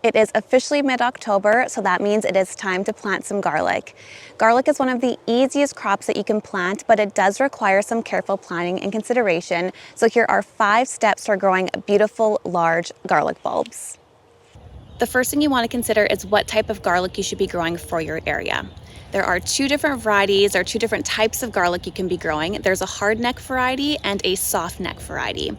It is officially mid-October, so that means it is time to plant some garlic. Garlic is one of the easiest crops that you can plant, but it does require some careful planning and consideration. So here are 5 steps for growing beautiful, large garlic bulbs. The first thing you want to consider is what type of garlic you should be growing for your area. There are 2 different varieties or 2 different types of garlic you can be growing. There's a hardneck variety and a softneck variety.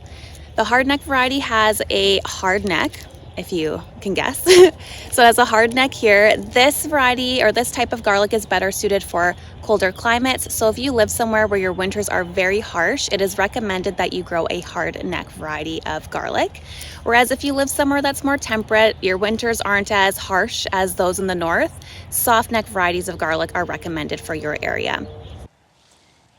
The hardneck variety has a hard neck, if you can guess. So it has a hard neck here. This variety or this type of garlic is better suited for colder climates. So if you live somewhere where your winters are very harsh, it is recommended that you grow a hard neck variety of garlic. Whereas if you live somewhere that's more temperate, your winters aren't as harsh as those in the north, soft neck varieties of garlic are recommended for your area.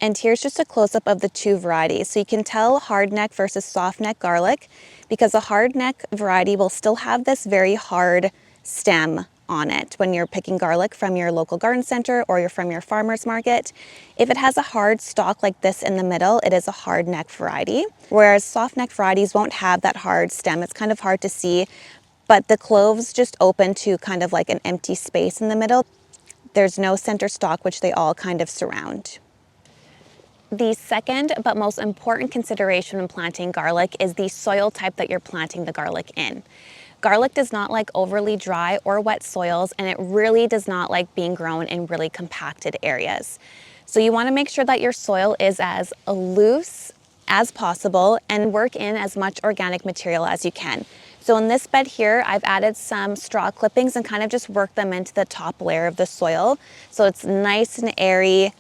And here's just a close-up of the 2 varieties. So you can tell hardneck versus softneck garlic because a hardneck variety will still have this very hard stem on it when you're picking garlic from your local garden center or you're from your farmer's market. If it has a hard stalk like this in the middle, it is a hardneck variety. Whereas softneck varieties won't have that hard stem. It's kind of hard to see, but the cloves just open to kind of like an empty space in the middle. There's no center stalk, which they all kind of surround. The second but most important consideration when planting garlic is the soil type that you're planting the garlic in. Garlic does not like overly dry or wet soils, and it really does not like being grown in really compacted areas. So you want to make sure that your soil is as loose as possible and work in as much organic material as you can. So in this bed here, I've added some straw clippings and kind of just worked them into the top layer of the soil. So it's nice and airy.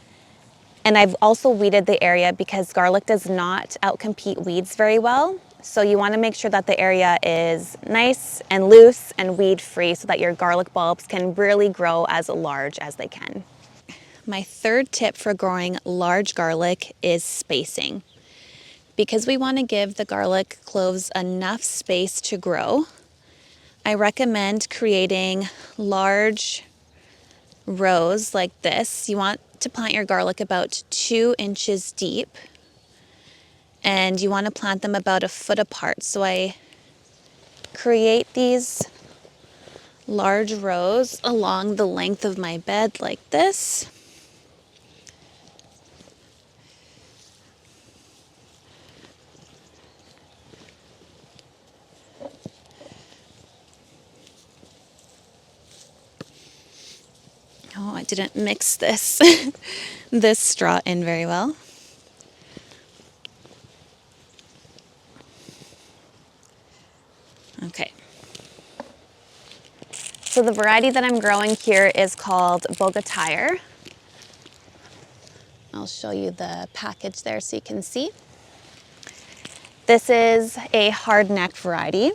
And I've also weeded the area because garlic does not outcompete weeds very well. So you want to make sure that the area is nice and loose and weed free so that your garlic bulbs can really grow as large as they can. My third tip for growing large garlic is spacing. Because we want to give the garlic cloves enough space to grow, I recommend creating large rows like this. You want to plant your garlic about 2 inches deep, and you want to plant them about a foot apart. So I create these large rows along the length of my bed like this. Oh, I didn't mix this this straw in very well. Okay. So the variety that I'm growing here is called Bogatire. I'll show you the package there so you can see. This is a hard-necked variety.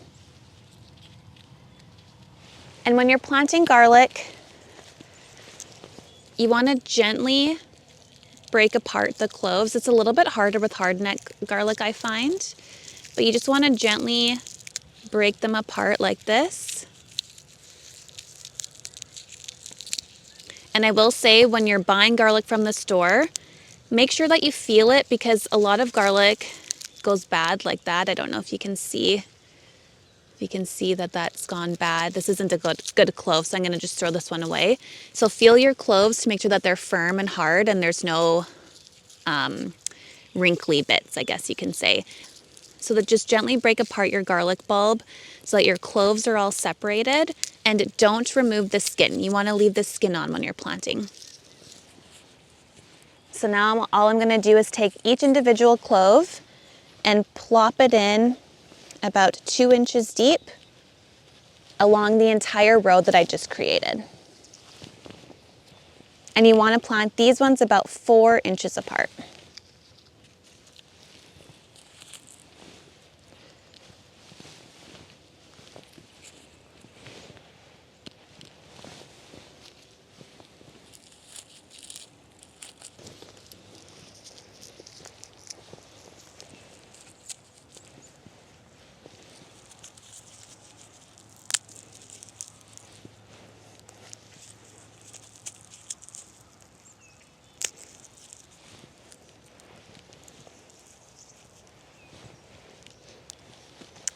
And when you're planting garlic, you want to gently break apart the cloves. It's a little bit harder with hard-neck garlic, I find, but you just want to gently break them apart like this. And I will say, when you're buying garlic from the store, make sure that you feel it because a lot of garlic goes bad like that. I don't know if you can see. If you can see that that's gone bad. This isn't a good clove, so I'm going to just throw this one away. So feel your cloves to make sure that they're firm and hard and there's no wrinkly bits, I guess you can say. So that just gently break apart your garlic bulb so that your cloves are all separated, and don't remove the skin. You want to leave the skin on when you're planting. So now all I'm going to do is take each individual clove and plop it in about 2 inches deep along the entire row that I just created. And you want to plant these ones about 4 inches apart.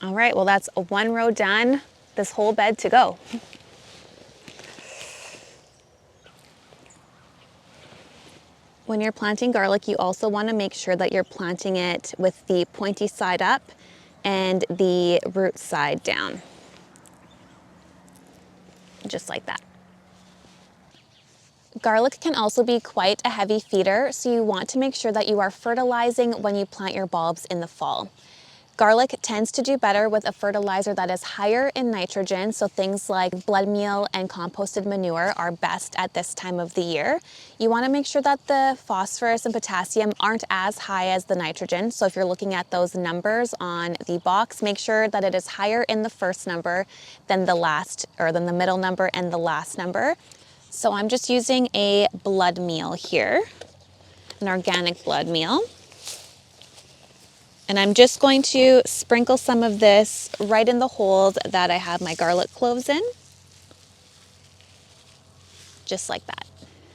All right, well, that's one row done. this whole bed to go. When you're planting garlic, you also want to make sure that you're planting it with the pointy side up and the root side down, just like that. Garlic can also be quite a heavy feeder, so you want to make sure that you are fertilizing when you plant your bulbs in the fall. Garlic tends to do better with a fertilizer that is higher in nitrogen, so things like blood meal and composted manure are best at this time of the year. You want to make sure that the phosphorus and potassium aren't as high as the nitrogen, so if you're looking at those numbers on the box, make sure that it is higher in the first number than the last, or than the middle number and the last number. So I'm just using a blood meal here, an organic blood meal. And I'm just going to sprinkle some of this right in the holes that I have my garlic cloves in, just like that.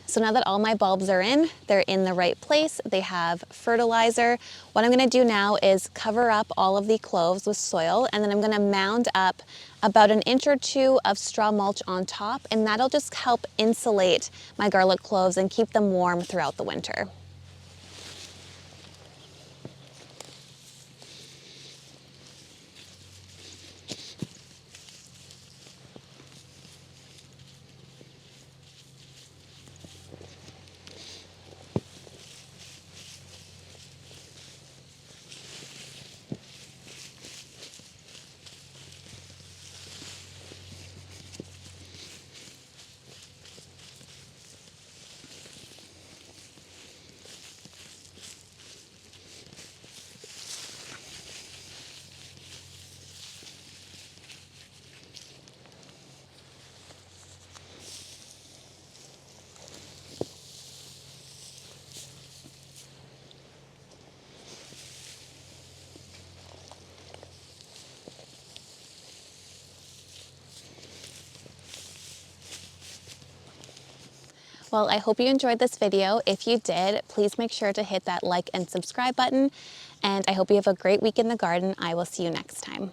So now that all my bulbs are in, they're in the right place, they have fertilizer. What I'm gonna do now is cover up all of the cloves with soil, and then I'm gonna mound up about 1 inch or 2 of straw mulch on top, and that'll just help insulate my garlic cloves and keep them warm throughout the winter. Well, I hope you enjoyed this video. If you did, please make sure to hit that like and subscribe button. And I hope you have a great week in the garden. I will see you next time.